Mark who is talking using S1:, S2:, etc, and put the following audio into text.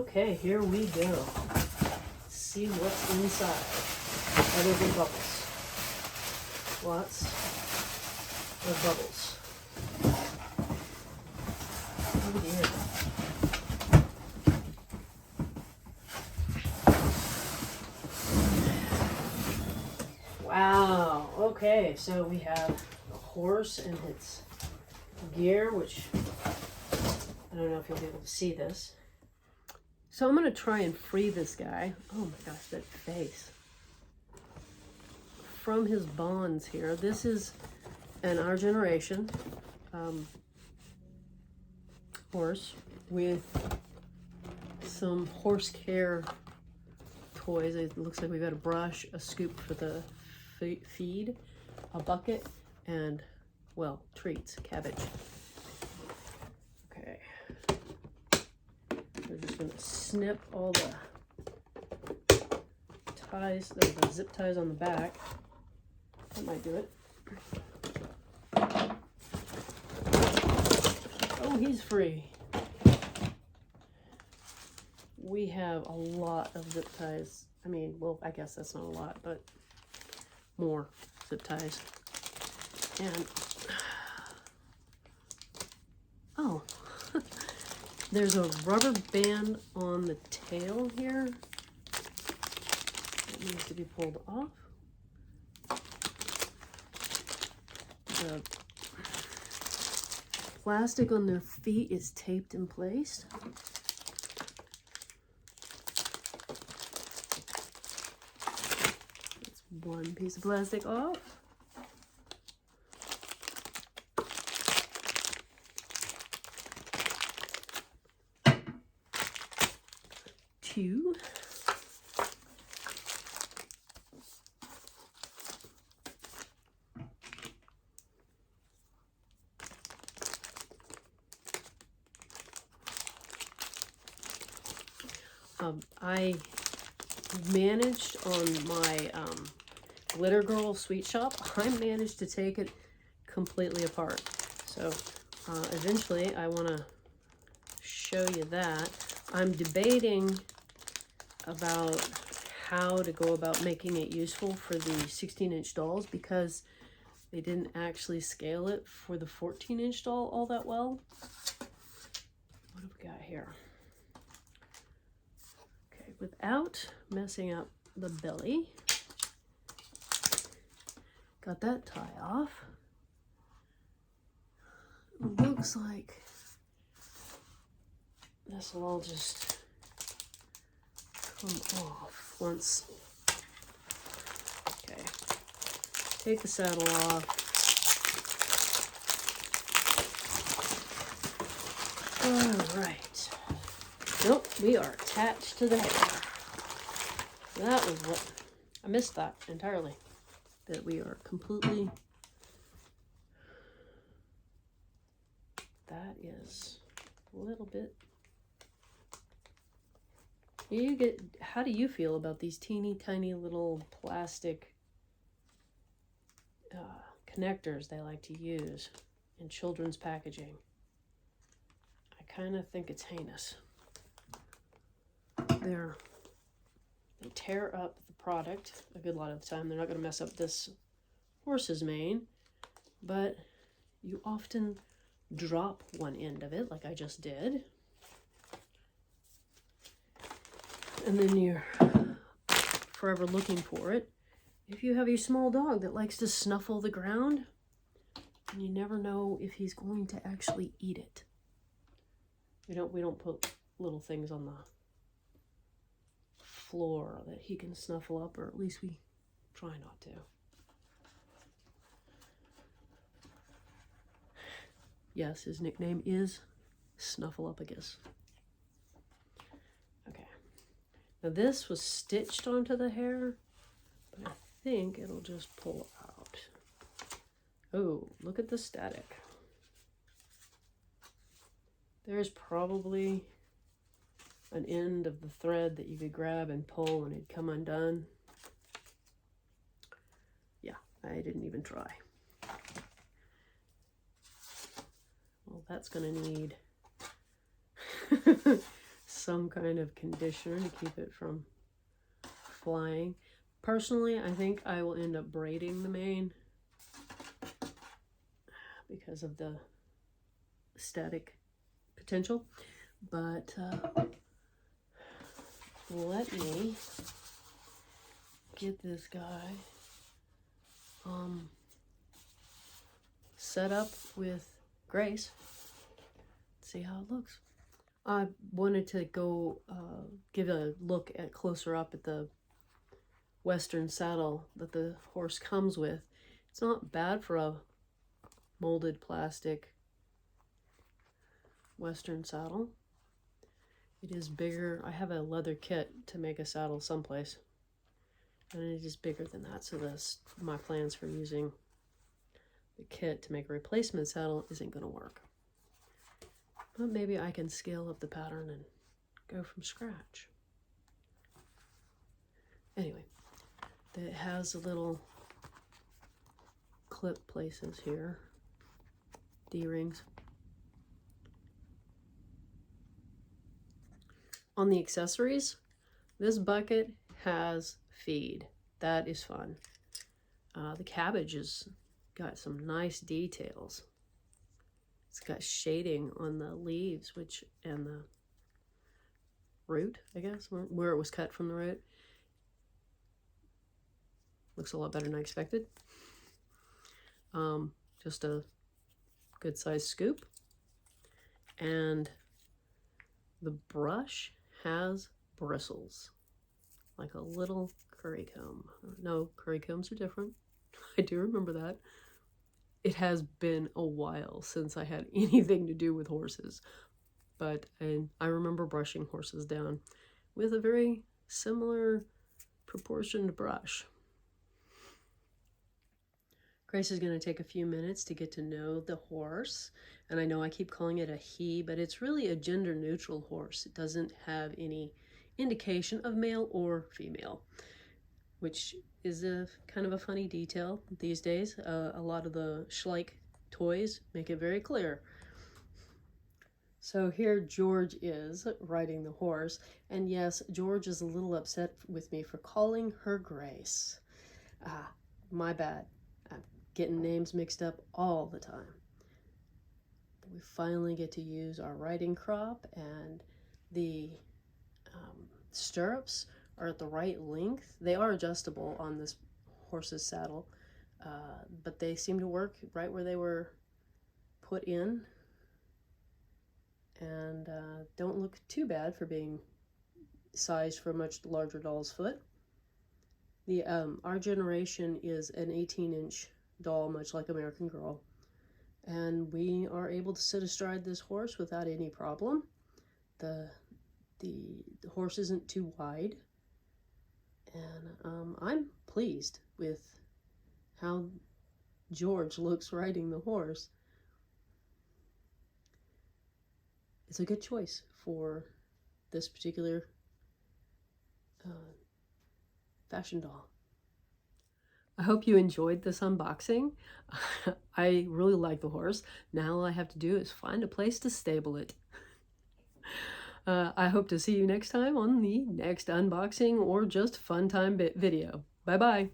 S1: Okay, here we go. Let's see what's inside. Other than bubbles. Lots of bubbles. Oh dear. Wow. Okay, so we have a horse and its gear, which I don't know if you'll be able to see this. So I'm going to try and free this guy. Oh my gosh, that face. From his bonds here. This is an Our Generation horse with some horse care toys. It looks like we've got a brush, a scoop for the feed, a bucket, and, well, treats, cabbage. Okay. We're just going to snip all the ties, the zip ties on the back. That might do it. Oh, he's free. We have a lot of zip ties. I mean, well, I guess that's not a lot, but more zip ties. And, oh, there's a rubber band on the tail here. That needs to be pulled off. The plastic on their feet is taped in place. That's one piece of plastic off. Two. I managed on my Glitter Girl Sweet Shop, I managed to take it completely apart. So eventually I want to show you that. I'm debating about how to go about making it useful for the 16-inch dolls because they didn't actually scale it for the 14-inch doll all that well. What have we got here? Without messing up the belly. Got that tie off. It looks like this will all just come off once. Okay. Take the saddle off. All right. Nope, we are attached to the hair. That was what, I missed that entirely. That we are completely, that is a little bit, you get, how do you feel about these teeny tiny little plastic connectors they like to use in children's packaging? I kind of think it's heinous. They tear up the product a good lot of the time. They're not going to mess up this horse's mane, but you often drop one end of it like I just did. And then you're forever looking for it. If you have a small dog that likes to snuffle the ground, and you never know if he's going to actually eat it. We don't put little things on the floor that he can snuffle up, or at least we try not to. Yes, his nickname is Snuffleupagus. Okay. Now this was stitched onto the hair, but I think it'll just pull out. Oh, look at the static. There's probably an end of the thread that you could grab and pull and it'd come undone. Yeah, I didn't even try. Well, that's gonna need some kind of conditioner to keep it from flying. Personally, I think I will end up braiding the mane because of the static potential. But let me get this guy set up with Grace. See how it looks. I wanted to go give a look at closer up at the Western saddle that the horse comes with. It's not bad for a molded plastic Western saddle. It is bigger. I have a leather kit to make a saddle someplace, and it is bigger than that, so my plans for using the kit to make a replacement saddle isn't going to work. But maybe I can scale up the pattern and go from scratch. Anyway, it has a little clip places here, D-rings. On the accessories, this bucket has feed. That is fun. The cabbage has got some nice details. It's got shading on the leaves, and the root, I guess, where it was cut from the root. Looks a lot better than I expected. Just a good sized scoop. And the brush has bristles, like a little curry comb. No, curry combs are different. I do remember that. It has been a while since I had anything to do with horses, but I remember brushing horses down with a very similar proportioned brush. Grace is going to take a few minutes to get to know the horse, and I know I keep calling it a he, but it's really a gender neutral horse. It doesn't have any indication of male or female, which is a kind of a funny detail these days. A lot of the Schleich toys make it very clear. So here George is riding the horse, and yes, George is a little upset with me for calling her Grace. My bad. I'm getting names mixed up all the time. But we finally get to use our riding crop, and the stirrups are at the right length. They are adjustable on this horse's saddle, but they seem to work right where they were put in, and don't look too bad for being sized for a much larger doll's foot. Our generation is an 18-inch doll, much like American Girl, and we are able to sit astride this horse without any problem. The horse isn't too wide, and I'm pleased with how George looks riding the horse. It's a good choice for this particular fashion doll. I hope you enjoyed this unboxing. I really like the horse. Now all I have to do is find a place to stable it. I hope to see you next time on the next unboxing or just fun time video. Bye-bye.